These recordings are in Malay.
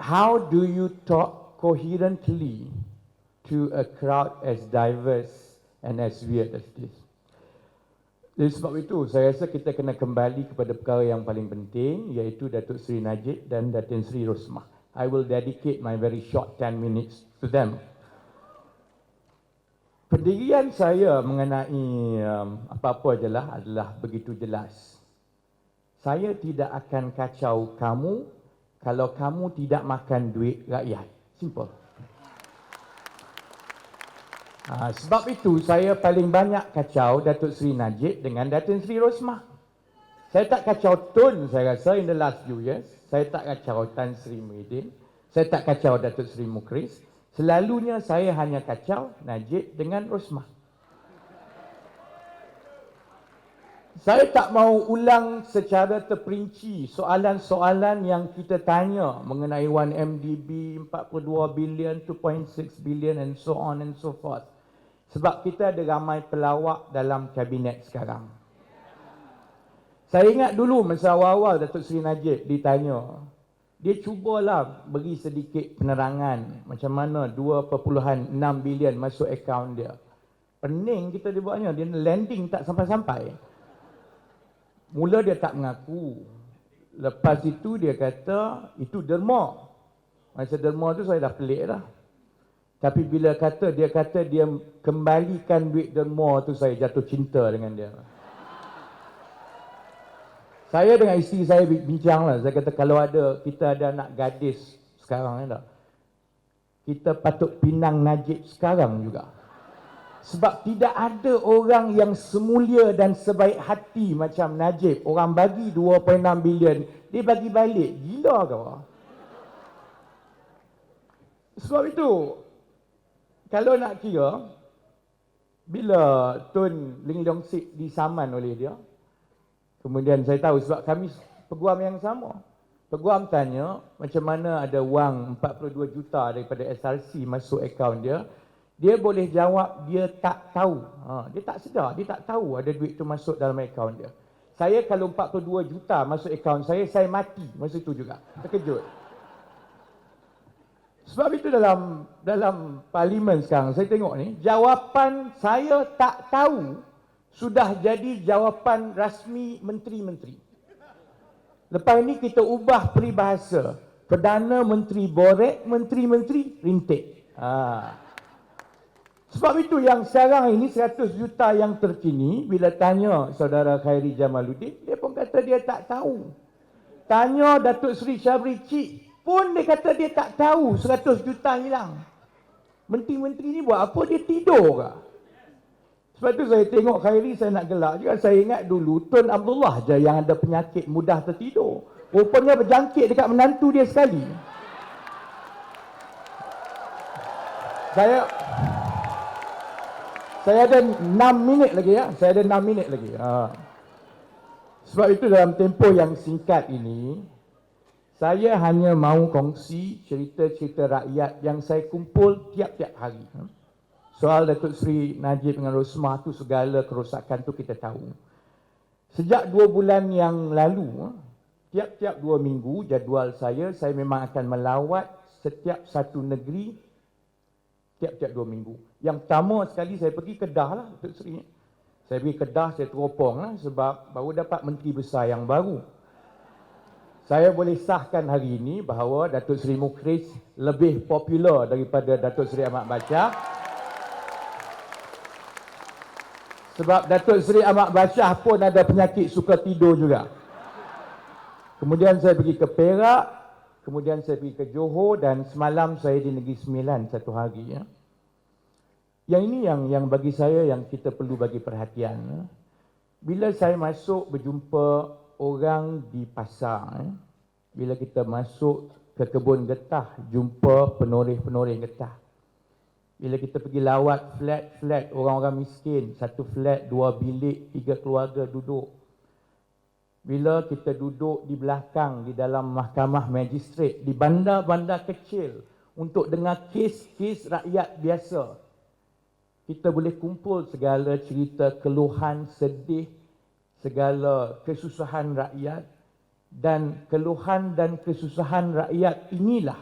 how do you talk coherently to a crowd as diverse and as weird as this? Jadi sebab itu, saya rasa kita kena kembali kepada perkara yang paling penting, iaitu Datuk Seri Najib dan Datin Seri Rosmah. I will dedicate my very short 10 minutes to them. Pendirian saya mengenai apa-apa adalah begitu jelas. Saya tidak akan kacau kamu kalau kamu tidak makan duit rakyat. Simple. Sebab itu saya paling banyak kacau Datuk Seri Najib dengan Datin Seri Rosmah. Saya tak kacau Tun, saya rasa in the last few years. Saya tak kacau Tan Sri Muhyiddin. Saya tak kacau Datuk Seri Mukris. Selalunya saya hanya kacau Najib dengan Rosmah. Saya tak mahu ulang secara terperinci soalan-soalan yang kita tanya mengenai 1MDB, 42 bilion, 2.6 billion and so on and so forth. Sebab kita ada ramai pelawak dalam kabinet sekarang. Saya ingat dulu masa awal-awal Datuk Seri Najib ditanya, dia cubalah beri sedikit penerangan macam mana 2.6 bilion masuk akaun dia. Pening kita dia buatnya, dia landing tak sampai-sampai. Mula dia tak mengaku. Lepas itu dia kata, itu derma. Masa derma tu saya dah pelik dah. Tapi bila dia kata dia kembalikan duit derma tu, saya jatuh cinta dengan dia. Saya dengan isteri saya bincang lah. Saya kata kalau kita ada anak gadis sekarang ni, kita patut pinang Najib sekarang juga. Sebab tidak ada orang yang semulia dan sebaik hati macam Najib. Orang bagi 2.6 bilion, dia bagi balik. Gila kau? Sebab itu, kalau nak kira, bila Tun Ling Leong Sik disaman oleh dia, kemudian saya tahu sebab kami peguam yang sama. Peguam tanya macam mana ada wang 42 juta daripada SRC masuk akaun dia. Dia boleh jawab dia tak tahu. Dia tak sedar, dia tak tahu ada duit tu masuk dalam akaun dia. Saya kalau 42 juta masuk akaun saya mati masa itu juga. Terkejut. Sebab itu dalam parlimen sekarang saya tengok ni, jawapan saya tak tahu sudah jadi jawapan rasmi menteri-menteri. Lepas ini kita ubah peribahasa. Perdana Menteri borek, menteri-menteri rintik. Sebab itu yang sekarang ini 100 juta yang terkini, bila tanya saudara Khairi Jamaluddin, dia pun kata dia tak tahu. Tanya Datuk Seri Syabri Cik pun dia kata dia tak tahu 100 juta hilang. Menteri-menteri ni buat apa? Dia tidur ke? Sebab tu saya tengok Khairi, saya nak gelak juga. Saya ingat dulu Tun Abdullah je yang ada penyakit mudah tertidur. Rupanya berjangkit dekat menantu dia sekali. Saya ada 6 minit lagi ya. Saya ada 6 minit lagi. Sebab itu dalam tempoh yang singkat ini, saya hanya mahu kongsi cerita-cerita rakyat yang saya kumpul tiap-tiap hari. Soal Datuk Seri Najib dengan Rosmah tu, segala kerosakan tu kita tahu. Sejak 2 bulan yang lalu, tiap-tiap 2 minggu jadual saya memang akan melawat setiap satu negeri tiap-tiap 2 minggu. Yang pertama sekali saya pergi Kedah lah, Datuk Seri. Saya pergi Kedah, saya teropong lah sebab baru dapat menteri besar yang baru. Saya boleh sahkan hari ini bahawa Datuk Seri Mukris lebih popular daripada Datuk Seri Ahmad Bachar. Sebab Datuk Seri Ahmad Bachar pun ada penyakit suka tidur juga. Kemudian saya pergi ke Perak, kemudian saya pergi ke Johor dan semalam saya di Negeri Sembilan satu hari. Ya. Yang ini yang bagi saya yang kita perlu bagi perhatian. Ya. Bila saya masuk berjumpa orang di pasar, bila kita masuk ke kebun getah, jumpa penoreh-penoreh getah. Bila kita pergi lawat flat-flat orang-orang miskin, satu flat, 2 bilik, 3 keluarga duduk. Bila kita duduk di belakang, di dalam mahkamah magistrate, di bandar-bandar kecil, untuk dengar kes-kes rakyat biasa, kita boleh kumpul segala cerita keluhan, sedih, segala kesusahan rakyat, dan keluhan dan kesusahan rakyat inilah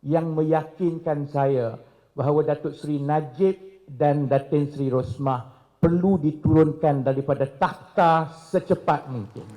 yang meyakinkan saya bahawa Datuk Seri Najib dan Datin Seri Rosmah perlu diturunkan daripada takhta secepat mungkin.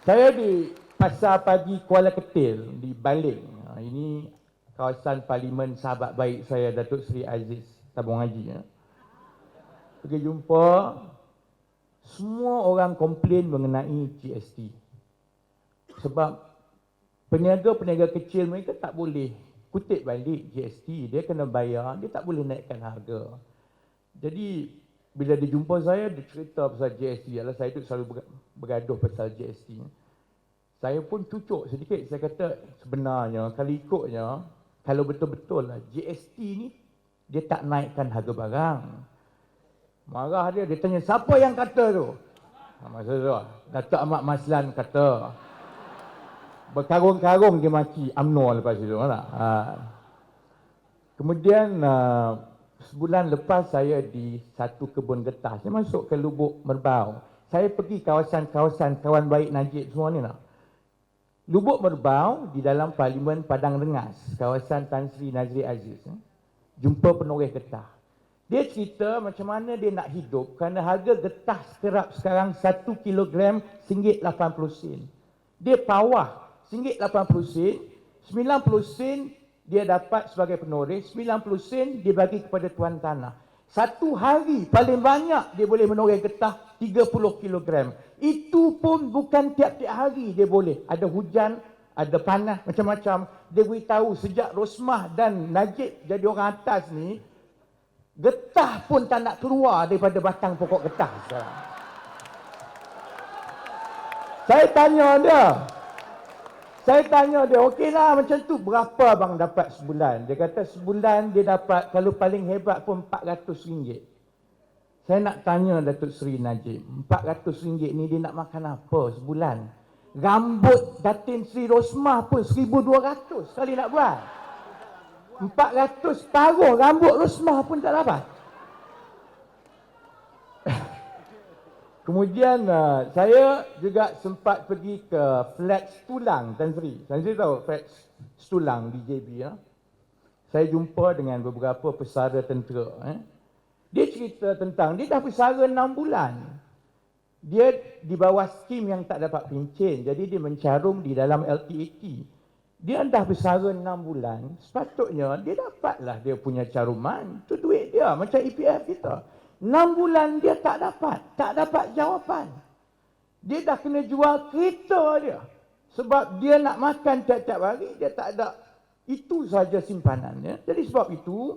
Saya di Pasar Pagi Kuala Ketil di Baling. Ini kawasan parlimen sahabat baik saya Datuk Seri Aziz Tabung Haji. Pergi jumpa, semua orang komplain mengenai GST. Sebab peniaga-peniaga kecil mereka tak boleh kutip balik GST. Dia kena bayar, dia tak boleh naikkan harga. Jadi bila dia jumpa saya, dia cerita pasal GST. Saya tu selalu bergaduh pasal GST. Saya pun cucuk sedikit. Saya kata sebenarnya kalau ikutnya, kalau betul-betul lah GST ni dia tak naikkan harga barang. Marah dia tanya siapa yang kata tu? Maksudnya Datuk Ahmad Maslan kata. Berkarung-karung dia maki UMNO lepas itu. Kemudian sebulan lepas saya di satu kebun getah. Saya masuk ke Lubuk Merbau. Saya pergi kawasan-kawasan kawan baik Najib semua ni lah. Lubuk Merbau di dalam Parlimen Padang Rengas, kawasan Tan Sri Nazri Aziz. Jumpa penoreh getah. Dia cerita macam mana dia nak hidup kerana harga getah sekerap sekarang 1 kilogram RM1.80. Dia pawah RM1.80, 90 sen dia dapat sebagai penoreh, 90 sen dia bagi kepada tuan tanah. Satu hari paling banyak dia boleh menoreh getah 30 kilogram. Itu pun bukan tiap-tiap hari dia boleh. Ada hujan, ada panas, macam-macam. Dia beritahu sejak Rosmah dan Najib jadi orang atas ni, getah pun tak nak keluar daripada batang pokok getah sekarang. Saya tanya dia, okeylah macam tu, berapa abang dapat sebulan? Dia kata sebulan dia dapat, kalau paling hebat pun RM400. Saya nak tanya Datuk Seri Najib, RM400 ni dia nak makan apa sebulan? Rambut Datin Seri Rosmah pun RM1,200 sekali nak buat. 400 paruh rambut Rosmah pun tak dapat. Kemudian saya juga sempat pergi ke flat Stulang Tan Sri. Tan Sri tahu flat Stulang di JB ya. Saya jumpa dengan beberapa pesara tentera. Dia cerita tentang dia dah pesara 6 bulan. Dia di bawah skim yang tak dapat pencen. Jadi dia mencarum di dalam LTAT. Dia dah pesara 6 bulan. Sepatutnya dia dapatlah dia punya caruman. Itu duit dia macam EPF kita. 6 bulan dia tak dapat jawapan. Dia dah kena jual kereta dia. Sebab dia nak makan tiap-tiap hari, dia tak ada. Itu saja simpanannya. Jadi sebab itu,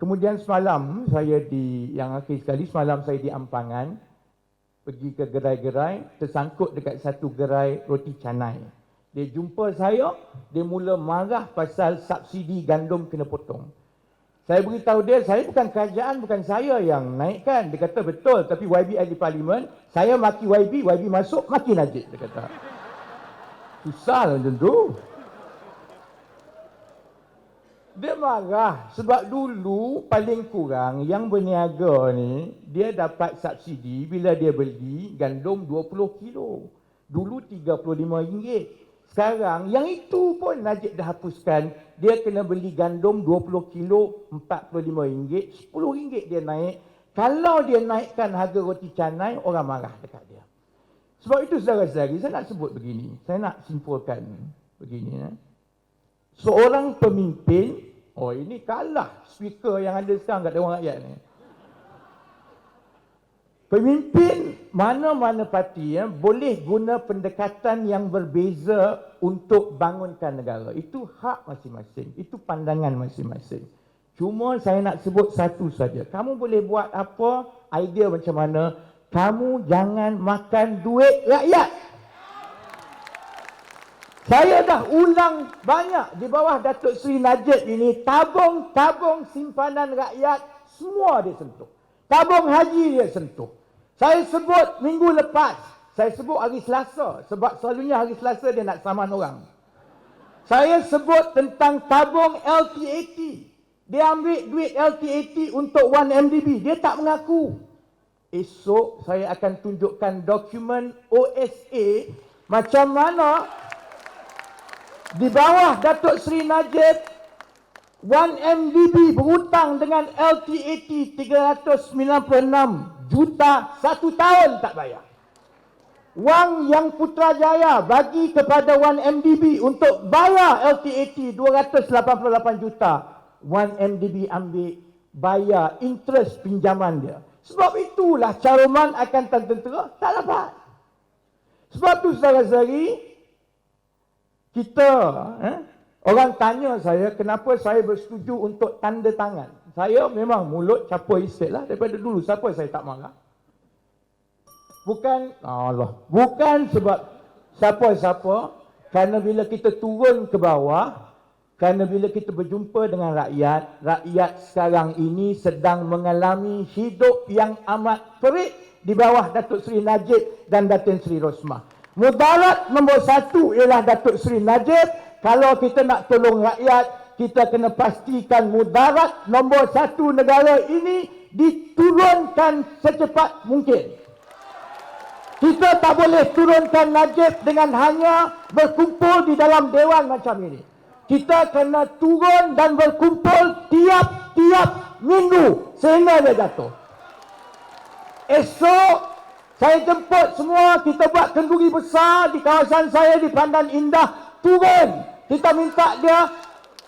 kemudian semalam saya yang akhir sekali, semalam saya di Ampangan, pergi ke gerai-gerai, tersangkut dekat satu gerai roti canai. Dia jumpa saya, dia mula marah pasal subsidi gandum kena potong. Saya beritahu dia, saya bukan kerajaan, bukan saya yang naikkan. Dia kata betul, tapi YB ahli parlimen, saya maki YB masuk, maki Najib. Dia kata. Susah lah macam tu. Dia marah sebab dulu paling kurang yang berniaga ni, dia dapat subsidi bila dia beli gandum 20 kilo. Dulu RM35. Sekarang yang itu pun Najib dah hapuskan. Dia kena beli gandum 20 kilo RM45, RM10 dia naik. Kalau dia naikkan harga roti canai, orang marah dekat dia. Sebab itu saudara-saudari, saya nak sebut begini. Saya nak simpulkan begini. Seorang pemimpin, ini kalah speaker yang ada sekarang kat Dewan Rakyat ni. Pemimpin mana-mana parti boleh guna pendekatan yang berbeza untuk bangunkan negara. Itu hak masing-masing. Itu pandangan masing-masing. Cuma saya nak sebut satu saja. Kamu boleh buat apa, idea macam mana, kamu jangan makan duit rakyat. Saya dah ulang banyak di bawah Datuk Seri Najib ini, tabung-tabung simpanan rakyat semua dia sentuh. Tabung haji dia sentuh. Saya sebut minggu lepas, saya sebut hari Selasa sebab selalunya hari Selasa dia nak saman orang. Saya sebut tentang tabung LTAT. Dia ambil duit LTAT untuk 1MDB, dia tak mengaku. Esok saya akan tunjukkan dokumen OSA macam mana Di bawah Datuk Seri Najib, 1MDB berhutang dengan LTAT 396 juta 1 tahun tak bayar. Wang yang Putrajaya bagi kepada 1MDB untuk bayar LTAT 288 juta, 1MDB ambil bayar interest pinjaman dia. Sebab itulah caruman akan tentera tak dapat. Sebab tu saudara-saudari, kita orang tanya saya kenapa saya bersetuju untuk tanda tangan. Saya memang mulut capur istik lah. Daripada dulu siapa saya tak marah. Bukan sebab siapa-siapa, kerana bila kita turun ke bawah, kerana bila kita berjumpa dengan rakyat, rakyat sekarang ini sedang mengalami hidup yang amat perit di bawah Datuk Seri Najib dan Datin Seri Rosmah. Mudarat nombor 1 ialah Datuk Seri Najib. Kalau kita nak tolong rakyat, kita kena pastikan mudarat nombor 1 negara ini diturunkan secepat mungkin. Kita tak boleh turunkan Najib dengan hanya berkumpul di dalam dewan macam ini. Kita kena turun dan berkumpul tiap-tiap minggu sehingga dia jatuh. Esok saya jemput semua, kita buat kenduri besar di kawasan saya di Pandan Indah. Turun, kita minta dia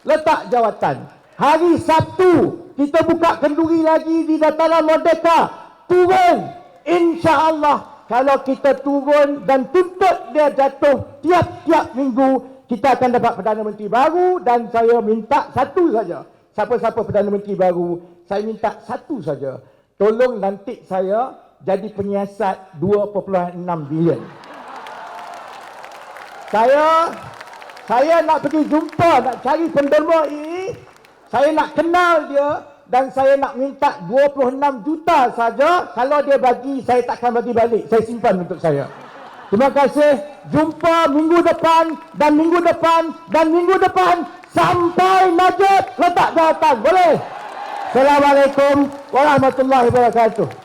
letak jawatan. Hari Sabtu kita buka kenduri lagi di Dataran Merdeka. Turun, insya-Allah. Kalau kita turun dan tuntut dia jatuh tiap-tiap minggu, kita akan dapat Perdana Menteri baru. Dan saya minta satu saja. Siapa-siapa Perdana Menteri baru, saya minta satu saja. Tolong lantik saya jadi penyiasat 2.6 bilion. Saya nak pergi jumpa, nak cari penderma ini. Saya nak kenal dia. Dan saya nak minta 26 juta saja. Kalau dia bagi, saya takkan bagi balik. Saya simpan untuk saya. Terima kasih. Jumpa minggu depan dan minggu depan dan minggu depan sampai Najib letak jawatan. Boleh? Assalamualaikum warahmatullahi wabarakatuh.